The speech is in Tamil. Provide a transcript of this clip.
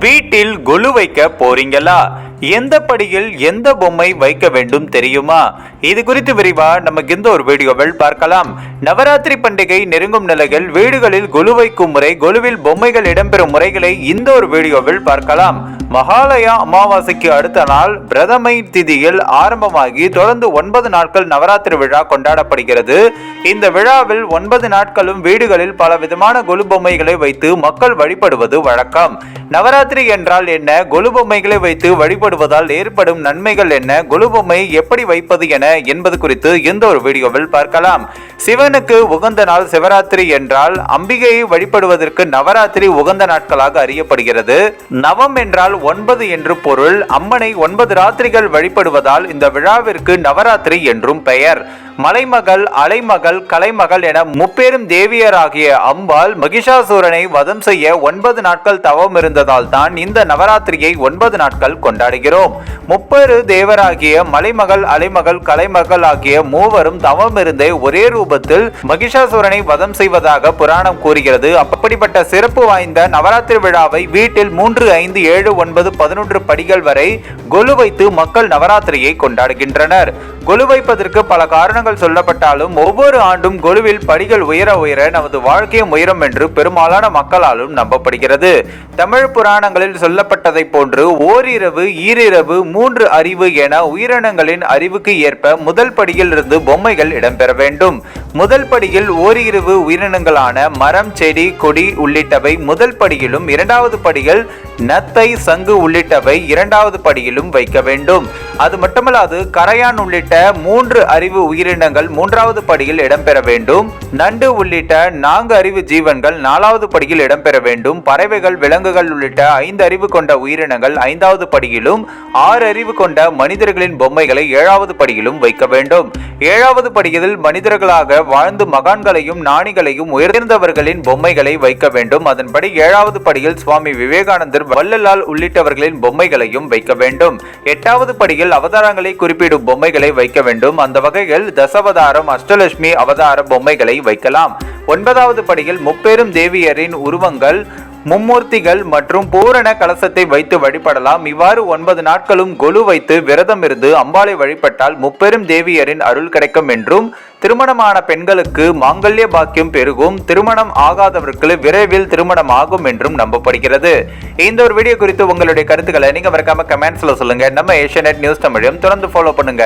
வீட்டில் கொலு வைக்க போறீங்களா? எந்த படியில் எந்த பொம்மை வைக்க வேண்டும் தெரியுமா? இது குறித்து விரிவா நமக்கு இந்த ஒரு வீடியோவில் பார்க்கலாம். நவராத்திரி பண்டிகை நெருங்கும் நிலையில் வீடுகளில் கொலு வைக்கும் முறை, கொலுவில் பொம்மைகள் இடம்பெறும் முறைகளை இந்த ஒரு வீடியோவில் பார்க்கலாம். மகாலயா அமாவாசைக்கு அடுத்த நாள் பிரதமை திதியில் ஆரம்பமாகி தொடர்ந்து 9 நாட்கள் நவராத்திரி விழா கொண்டாடப்படுகிறது. இந்த விழாவில் 9 நாட்களும் வீடுகளில் பல விதமான கொலு பொம்மைகளை வைத்து மக்கள் வழிபடுவது வழக்கம். நவராத்திரி என்றால் என்ன? கொலு பொம்மைகளை வைத்து வழிபடுவதால் ஏற்படும் நன்மைகள் என்ன? கொலு பொம்மை எப்படி வைப்பது என என்பது குறித்து இந்த ஒரு வீடியோவில் பார்க்கலாம். சிவனுக்கு உகந்த நாள் சிவராத்திரி என்றால் அம்பிகையை வழிபடுவதற்கு நவராத்திரி உகந்த நாட்களாக அறியப்படுகிறது. நவம் என்றால் 9 என்று பொருள். அம்மனை 9 ராத்திரிகள் வழிபடுவதால் இந்த விழாவிற்கு நவராத்திரி என்றும் பெயர். மலைமகள், அலைமகள், கலைமகள் என முப்பெரும் தேவியராகிய அம்பாள் மகிஷாசூரனை வதம் செய்ய 9 நாட்கள் தவம் இருந்ததால் தான் இந்த நவராத்திரியை 9 நாட்கள் கொண்டாடுகிறோம். முப்பெரு தேவராகிய மலைமகள், அலைமகள், கலைமகள் ஆகிய மூவரும் தவம் இருந்தே ஒரே ரூபத்தில் மகிஷாசூரனை வதம் செய்வதாக புராணம் கூறுகிறது. அப்படிப்பட்ட சிறப்பு வாய்ந்த நவராத்திரி விழாவை வீட்டில் 3, 5, 7, 9, 11 படிகள் வரை கொலு வைத்து மக்கள் நவராத்திரியை கொண்டாடுகின்றனர். கொலு வைப்பதற்கு பல காரணங்கள் சொல்லப்பட்டாலும் ஒவ்வொரு ஆண்டும் கொலுவில் படிகள் உயர உயர நமது வாழ்க்கையும் உயரும் என்று பெரும்பாலான மக்களாலும் நம்பப்படுகிறது. தமிழ் புராணங்களில் சொல்லப்பட்டதை போன்று ஓரிரவு, ஈரிரவு, 3 அறிவு என உயிரினங்களின் அறிவுக்கு ஏற்ப முதல் படியில் இருந்து பொம்மைகள் இடம்பெற வேண்டும். முதல் படியில் ஓரிரவு உயிரினங்களான மரம், செடி, கொடி உள்ளிட்டவை முதல் படியிலும், 2வது படியில் நத்தை, சங்கு உள்ளிட்டவை 2வது படியிலும் வைக்க வேண்டும். அது மட்டுமல்லாது கரையான் உள்ளிட்ட 3 அறிவு உயிரினங்கள் 3வது படியில் இடம்பெற வேண்டும். நண்டு உள்ளிட்ட 4 அறிவு ஜீவன்கள் 4வது படியில் இடம்பெற வேண்டும். பறவைகள், விலங்குகள் உள்ளிட்ட 5 அறிவு கொண்ட உயிரினங்கள் 5வது படியிலும், 6 அறிவு கொண்ட மனிதர்களின் பொம்மைகளை 7வது படியிலும் வைக்க வேண்டும். 7வது படியில் மனிதர்களாக வாழ்ந்து மகான்களையும் ஞானிகளையும் உயர்ந்தவர்களின் பொம்மைகளை வைக்க வேண்டும். அதன்படி 7வது படியில் சுவாமி விவேகானந்தர், வள்ளலார் உள்ளிட்டவர்களின் பொம்மைகளையும் வைக்க வேண்டும். 8வது படியில் அவதாரங்களை குறிப்பிடும் பொம்மைகளை வைக்க வேண்டும். அந்த வகையில் தசாவதாரம், அஷ்டலட்சுமி அவதார பொம்மைகளை வைக்கலாம். 9வது படியில் முப்பெரும் தேவியரின் உருவங்கள், மும்மூர்த்திகள் மற்றும் பூரண கலசத்தை வைத்து வழிபடலாம். இவ்வாறு 9 நாட்களும் கொலு வைத்து விரதம் இருந்து அம்பாளை வழிபட்டால் முப்பெரும் தேவியரின் அருள் கிடைக்கும் என்றும், திருமணமான பெண்களுக்கு மாங்கல்ய பாக்கியம் பெருகும், திருமணம் ஆகாதவர்களுக்கு விரைவில் திருமணம் ஆகும் என்றும் நம்பப்படுகிறது. இந்த ஒரு வீடியோ குறித்து உங்களுடைய கருத்துக்களை நீங்க மறக்காம கமெண்ட்ஸ்ல சொல்லுங்க. நம்ம ஏஷியாநெட் நியூஸ் தமிழையும் தொடர்ந்து ஃபாலோ பண்ணுங்க.